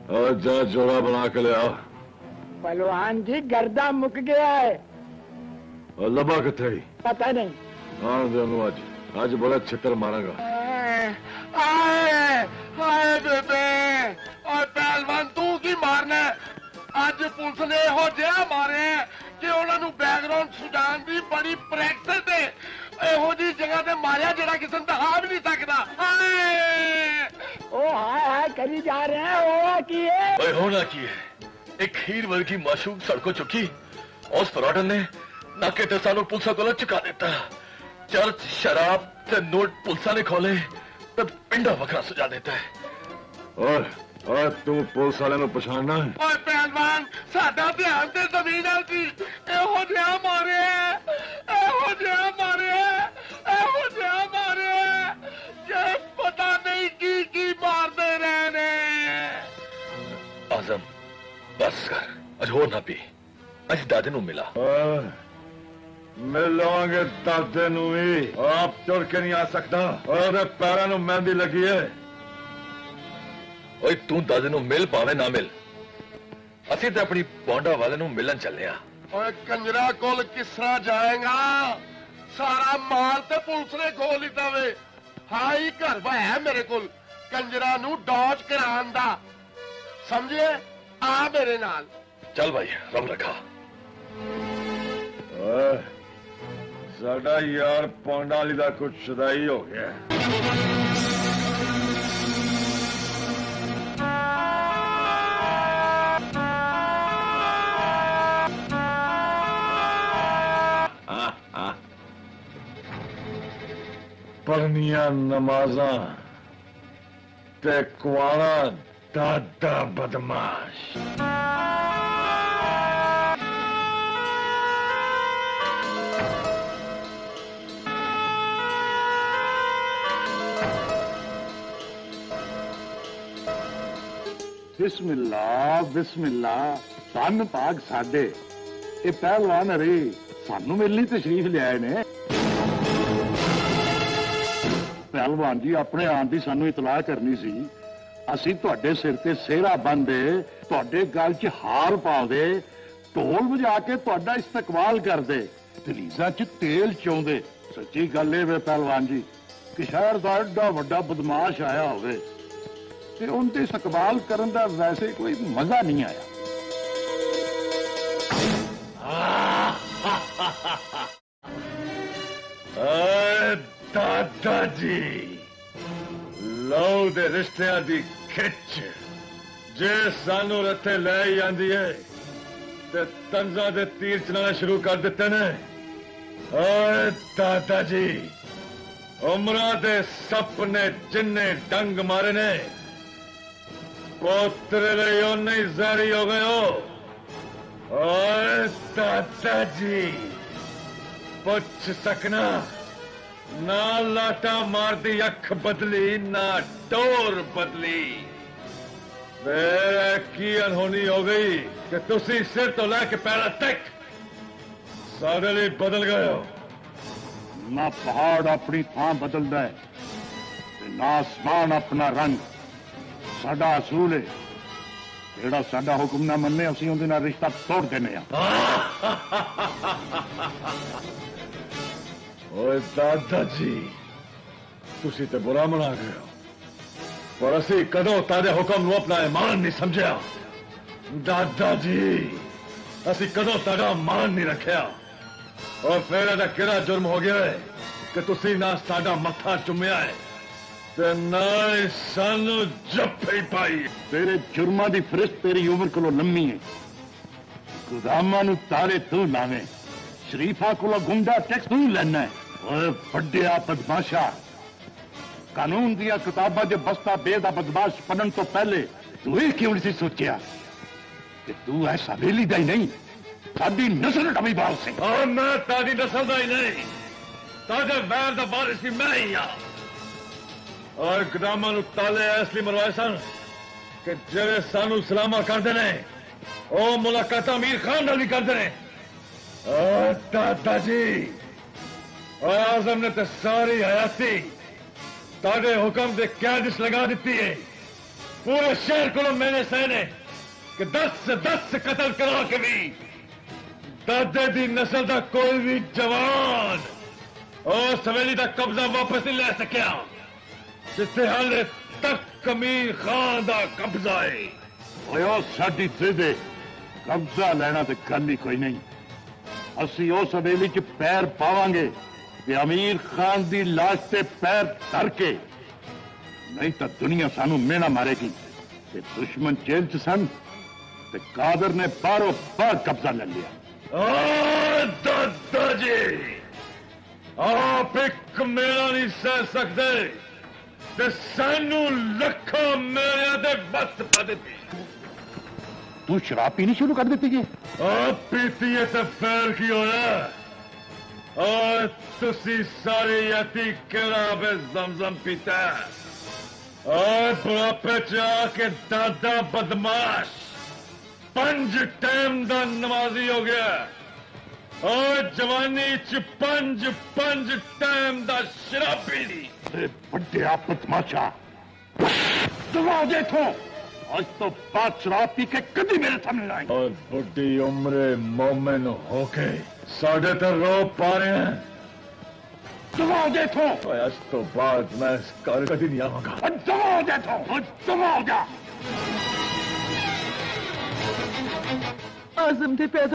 और जा जोड़ा बना के ले आ। पहलवान जी गर्दा मुक गया है। और लबा किथे? पता नहीं। हाँ दोनों आज बड़ा छितर मारेगा। आए हाय बेबे और पहलवान तू की मारना अज पुलिस ने हो जिहा मारे कि उन्होंने बैकग्राउंड सुझाण की बड़ी प्रैक्टिस है। ਇਹੋ जी जगह ते मारिया जरा किसी का आ भी नहीं सकता। ओ हाय हाय करी जा रहे हैं। होना की है? होना की है, एक खीर वर्गी माशूक सड़कों चुकी उस फराडन ने नाके ते सानू पुलिसा को चुका देता। चर्च शराब ते नोट पुलिसा ने खोले तो पिंडा वखरा सुझा देता है। और तू पुलिस वाले में पछाणना है? ओए पहलवान साडा ध्यान ते जमीन है जी। ਇਹੋ ਜਿਹਾ ਮਾਰੇ ਇਹੋ ਜਿਹਾ ਮਾਰੇ ਇਹੋ ਜਿਹਾ ਮਾरे कि पता नहीं की मारते रहे ने। आजम बस कर अज हो ना पी। अज दादे नू मिला। मिलांगे दादे नू ही। आप तुर के नहीं आ सकता और पैरों नू मेहंदी लगी है। ओए तू दादे नू मिल पावे ना मिल, असी तो अपनी पौंडा वाले नू मिलन चले आ। ओए कंजरा कोल किस तरह जाएगा? सारा माल ते पुलिस ने खो लिता वे। हाँ ही घर है मेरे को कंजरा नू डॉज करान दा। समझे? आ मेरे नाल चल भाई रब रखा। साडा यार पौंडा वाली दा कुछ शुदाई हो गया। पढ़निया नमाजा ते कुआरा दादा बदमाश। बिस्मिल्लाह बिस्मिल्लाह। धन भाग साडे ये पहलवान हरे सानू मिलनी तशरीफ लियाए ने। पहलवान जी अपने आन की सानू इतलाह करनी सी। असी तुहाडे सिर ते सेहरा बंदे तुहाडे गल च हार पाउंदे ढोल बजा के तुहाडा इस्तकबाल करदे दलीजा च तेल चौंदे। सच्ची गल है वे पहलवान जी कि शहर का एडा वड्डा बदमाश आया होवे ते उनते इस्तकबाल करन दा वैसे कोई मजा नहीं आया। दादाजी लौ दे रिश्तियां दी खिच जे सानू रथे लै आंदी है ते तंजा दे तीर चलाना शुरू कर दिते ने। दादाजी उमरा दे सप ने जिन्ने डंग मारे ने पोतरे लिए उन्ने जारी हो गए हो। दादाजी पुछ सकना ना लाटा मार दी अख बदली ना टोर बदली। की अनहोनी हो गई कि तुसी सिर तो लैके पैरा तक सारे लिए बदल गए हो। ना पहाड़ अपनी थां बदलता है ना आसमान अपना रंग। साडा असूल है जेड़ा साडा हुक्म ना मन्ने असीं उहदे नाल रिश्ता तोड़ देने आ। ओए दादाजी तुसी ते बुरा मना गए हो पर असी कदों तारे हुक्म नूं अपना ईमान नहीं समझिया। दादाजी असी कदों तारा मान नहीं रखिया और फिर एदा किहड़ा जुर्म हो गया है कि तुसी ना साडा मत्था चुम्मिया है ते ना सानू जप्फी पाई। तेरे जुर्मां दी फरिश्त तेरी उम्र कोलों लम्मी है। गुदामां नूं तारे तू लावे शरीफा कोलों गुंडा टैक्स तू लेना है। ओए बड्डिया बदमाशा कानून दिया किताबां दे बस्ता बेदा बदमाश पढ़न तो पहले तू ये क्यों नहीं सोचिया कि तू ऐसा हवेली दा ही नहीं साडी नस्ल का भी वारिस है। और मैं तारी नस्ल दा ही नहीं ताजे वैर दा वारिस भी मैं ही हां। और गुदामां नूं ताले इसलिए मरवाए सन कि जेड़े सानू सलामा करदे ने ओ मुलाकात अमीर खान नाल भी करदे ने। दादाजी और आजम ने तो सारी हयाती तारे हुक्म दे कैद लगा दी है पूरे शहर को मैंने सहने कि 10 से 10 कतल करा के भी दादे दी नस्ल का कोई भी जवान और सवेली का कब्जा वापस नहीं ले सकिया जिथे हाले तक अमीर खान का कब्जा है। ओए साडी जिद कब्जा लेना तो गल ही कोई नहीं। असी उस हवेली च पैर पावांगे कि अमीर खान की लाश से पैर धर के, नहीं तो दुनिया सानू मेना मारेगी कि दुश्मन जेल च सन ते कादर ने बारों बार कब्जा ले लिया। दादाजी आप एक मेरा नहीं सह सकते ते सानू लखा मेरे दे बस पा देती। तू शराब पीनी शुरू कर देती है? आप पीती है तो फैल की हो रहा और तुसी सारी यती किराब जमजम पीता और बुढ़ापे च आके दादा बदमाश 5 टाइम दा नमाजी हो गया और जवानी च 5 टाइम दा शराबी दी। बड़े आप बदमाशा दबाओ देखो, आज तो बात शराब पी के कभी मेरे सामने आए। और बुढ़ी उम्र मोमिन होके साढ़े तो रो पा रहे हैं। दबाओ देखो, आज तो बाद मैं इस घर कभी नहीं आऊंगा। दबाओ देखो, दबाओ जा। आजम थे पैदा